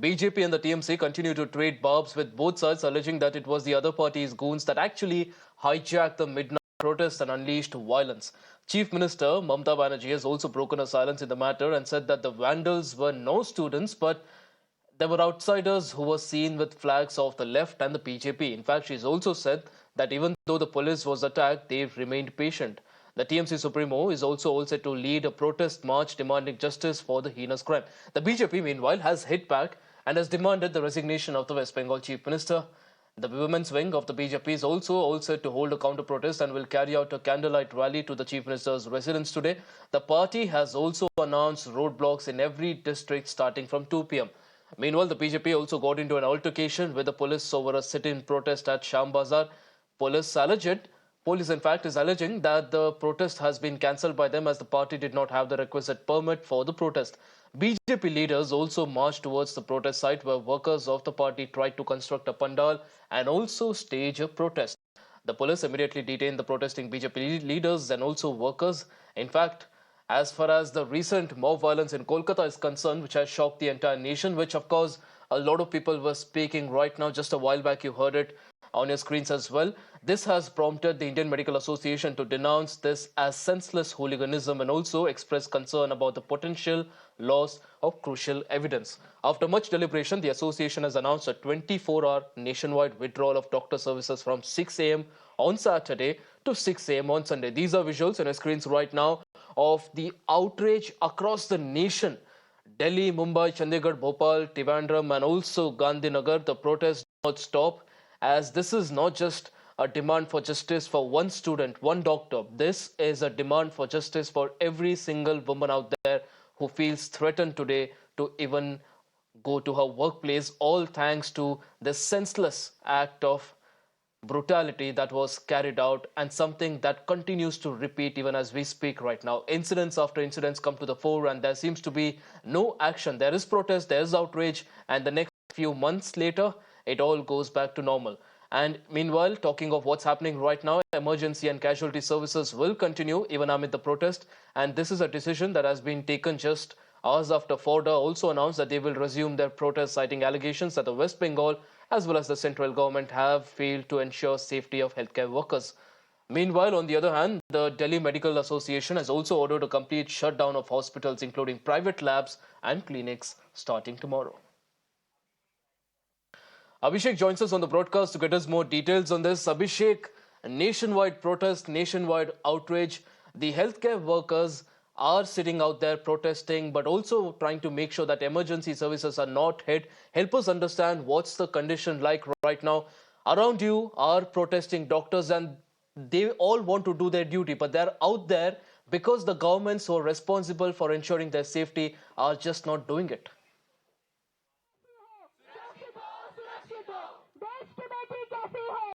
BJP and the TMC continue to trade barbs with both sides, alleging that it was the other party's goons that actually hijacked the midnight protests and unleashed violence. Chief Minister Mamata Banerjee has also broken her silence in the matter and said that the vandals were no students, but there were outsiders who were seen with flags of the left and the BJP. In fact, she's also said that even though the police was attacked, they remained patient. The TMC Supremo is also all set to lead a protest march demanding justice for the heinous crime. The BJP, meanwhile, has hit back and has demanded the resignation of the West Bengal Chief Minister. The women's wing of the BJP is also all set to hold a counter-protest and will carry out a candlelight rally to the Chief Minister's residence today. The party has also announced roadblocks in every district starting from 2 p.m. Meanwhile, the BJP also got into an altercation with the police over a sit-in protest at Sham Bazar. Police, in fact, is alleging that the protest has been cancelled by them as the party did not have the requisite permit for the protest. BJP leaders also marched towards the protest site where workers of the party tried to construct a pandal and also stage a protest. The police immediately detained the protesting BJP leaders and also workers. In fact, as far as the recent mob violence in Kolkata is concerned, which has shocked the entire nation, which of course a lot of people were speaking right now, just a while back you heard it on your screens as well. This has prompted the Indian Medical Association to denounce this as senseless hooliganism and also express concern about the potential loss of crucial evidence. After much deliberation, the association has announced a 24-hour nationwide withdrawal of doctor services from 6 a.m. on Saturday to 6 a.m. on Sunday. These are visuals on your screens right now of the outrage across the nation. Delhi, Mumbai, Chandigarh, Bhopal, Trivandrum and also Gandhinagar, the protests do not stop, as this is not just a demand for justice for one student, one doctor. This is a demand for justice for every single woman out there who feels threatened today to even go to her workplace, all thanks to this senseless act of brutality that was carried out and something that continues to repeat even as we speak right now. Incidents after incidents come to the fore and there seems to be no action. There is protest, there is outrage, and the next few months later, it all goes back to normal. And meanwhile, talking of what's happening right now, emergency and casualty services will continue even amid the protest. And this is a decision that has been taken just hours after FORDA also announced that they will resume their protest, citing allegations that the West Bengal as well as the central government have failed to ensure safety of healthcare workers. Meanwhile, on the other hand, the Delhi Medical Association has also ordered a complete shutdown of hospitals, including private labs and clinics, starting tomorrow. Abhishek joins us on the broadcast to get us more details on this. Abhishek, nationwide protest, nationwide outrage. The healthcare workers are sitting out there protesting, but also trying to make sure that emergency services are not hit. Help us understand what's the condition like right now. Around you are protesting doctors and they all want to do their duty, but they're out there because the governments who are responsible for ensuring their safety are just not doing it.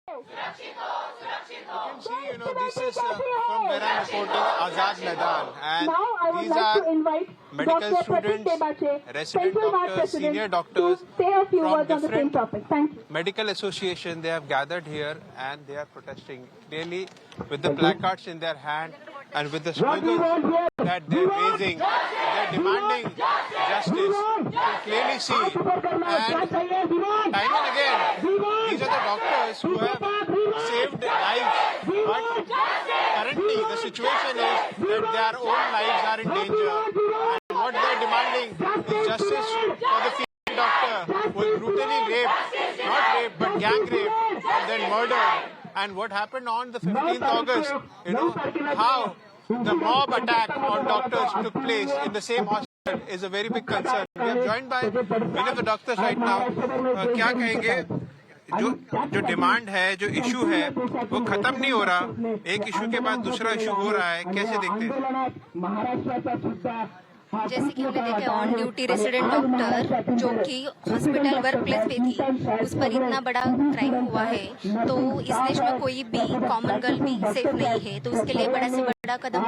You can see, this is from where I'm reporting, Azad Maidan, and these are medical students, resident doctors, senior doctors from different medical associations. They have gathered here and they are protesting clearly with the placards in their hand and with the slogans that they're raising. They're demanding justice. You can clearly see, and time and again, these are the doctors who have saved lives. But currently, the situation is that their own lives are in danger. And what they're demanding is justice for the female doctor who was brutally raped, not raped, but gang raped, and then murdered. And what happened on the 15th August, how the mob attack on doctors took place in the same hospital is a very big concern. We are joined by many of the doctors right now. क्या कहेंगे? जो demand है, जो issue है, वो खत्म नहीं हो रहा. एक इशू के बाद दूसरा इशू हो रहा है. कैसे देखते हैं? जैसे कि हमने देखा ऑन ड्यूटी रेसिडेंट डॉक्टर जो कि हॉस्पिटल वर्क प्लेस पे थी, उस पर इतना बड़ा क्राइम हुआ है, तो इस देश में कोई भी कॉमन गर्ल भी सेफ नहीं है. तो उसके लिए बड़ा से बड़ा बड़ा कदम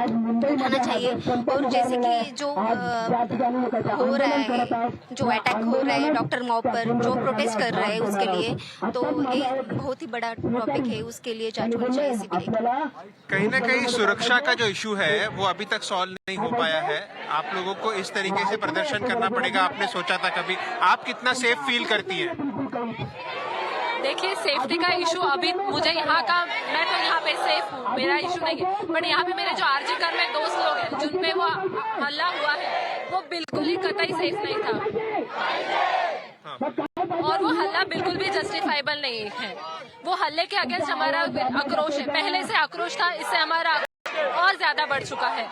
उठाना चाहिए। और जैसे कि जो हो रहा है, जो अटैक हो रहा है डॉक्टर मॉब पर, जो प्रोटेस्ट कर रहे हैं उसके लिए, तो ये बहुत ही बड़ा टॉपिक है, उसके लिए जांच होनी चाहिए सीबीआई। कहीं ना कहीं सुरक्षा का जो इशू है वो अभी तक सॉल्व नहीं हो पाया है। आप लोगों को इस तरीके से प्रदर्शन करना पड़ेगा, आपने सोचा था कभी? आप कितना सेफ फील करती हैं? देखिए, सेफ्टी का इशू अभी मुझे यहाँ का, मैं तो यहाँ पे सेफ हूँ, मेरा इशू नहीं है, बट यहाँ पे मेरे जो आरजी कर में दोस्त लोग हैं जिन पे वो हल्ला हुआ है, वो बिल्कुल ही कतई सेफ नहीं था। और वो हल्ला बिल्कुल भी जस्टिफाइबल नहीं है। वो हल्ले के अगेंस्ट हमारा आक्रोश है, पहले से आक्रोश था, इससे हमारा और ज्यादा बढ़ चुका है।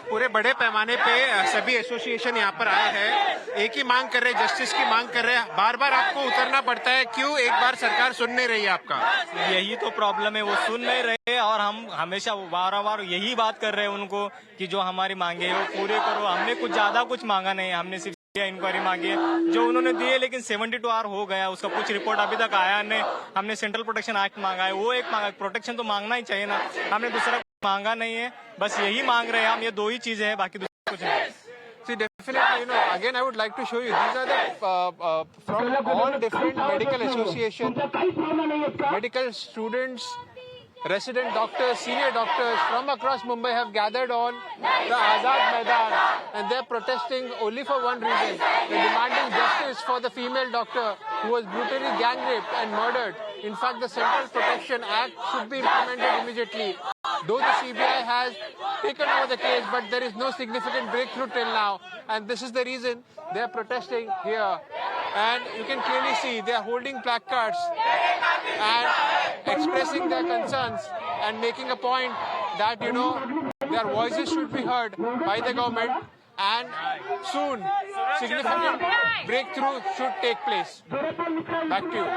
पूरे बड़े पैमाने पे सभी एसोसिएशन यहाँ पर आए हैं, एक ही मांग कर रहे हैं, जस्टिस की मांग कर रहे हैं। बार बार आपको उतरना पड़ता है, क्यों? एक बार सरकार सुन नहीं रही है आपका। यही तो प्रॉब्लम है, वो सुन नहीं रहे और हम हमेशा बार यही बात कर रहे हैं उनको कि जो हमारी मांगे है वो पूरे करो। हमने कुछ ज्यादा कुछ मांगा नहीं, हमने सिर्फ इंक्वायरी मांगी है जो उन्होंने दी है, लेकिन 72 आवर हो गया, उसका कुछ रिपोर्ट अभी तक आया नहीं। हमने सेंट्रल प्रोटेक्शन एक्ट मांगा है, वो एक मांगा, प्रोटेक्शन तो मांगना ही चाहिए ना, हमने दूसरा मांगा नहीं है, बस यही मांग रहे हैं हम। ये दो ही चीजें हैं, बाकी दूसरा कुछ नहीं। See, definitely, again, I would like to show you. These are the from all different medical associations, medical students, resident doctors, senior doctors from across Mumbai have gathered on the Azad Maidan, and they're protesting only for one reason. They're demanding justice for the female doctor who was brutally gang raped and murdered. In fact, the Central Protection Act should be implemented immediately. Though the CBI has taken over the case, but there is no significant breakthrough till now, and this is the reason they are protesting here. And you can clearly see they are holding placards and expressing their concerns and making a point that their voices should be heard by the government, and soon significant breakthrough should take place. Back to you.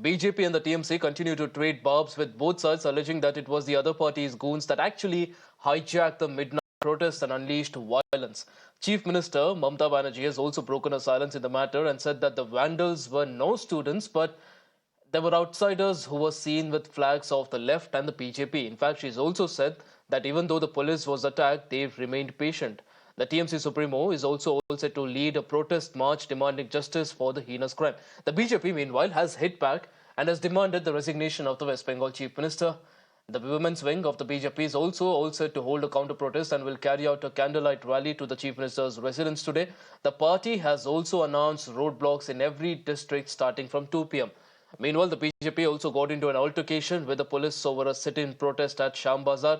BJP and the TMC continue to trade barbs with both sides, alleging that it was the other party's goons that actually hijacked the midnight protests and unleashed violence. Chief Minister Mamta Banerjee has also broken her silence in the matter and said that the vandals were no students, but there were outsiders who were seen with flags of the left and the BJP. In fact, she's also said that even though the police was attacked, they've remained patient. The TMC Supremo is also all set to lead a protest march demanding justice for the heinous crime. The BJP, meanwhile, has hit back and has demanded the resignation of the West Bengal Chief Minister. The women's wing of the BJP is also all set to hold a counter-protest and will carry out a candlelight rally to the Chief Minister's residence today. The party has also announced roadblocks in every district starting from 2 p.m. Meanwhile, the BJP also got into an altercation with the police over a sit-in protest at Sham Bazar.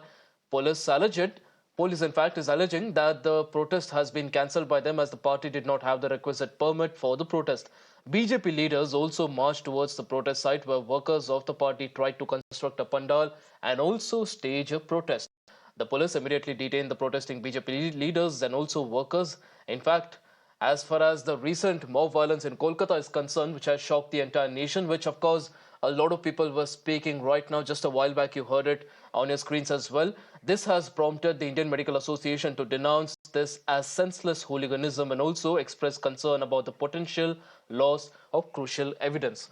Police, in fact, is alleging that the protest has been cancelled by them as the party did not have the requisite permit for the protest. BJP leaders also marched towards the protest site where workers of the party tried to construct a pandal and also stage a protest. The police immediately detained the protesting BJP leaders and also workers. In fact, as far as the recent mob violence in Kolkata is concerned, which has shocked the entire nation, which of course a lot of people were speaking right now. Just a while back, you heard it on your screens as well. This has prompted the Indian Medical Association to denounce this as senseless hooliganism and also express concern about the potential loss of crucial evidence.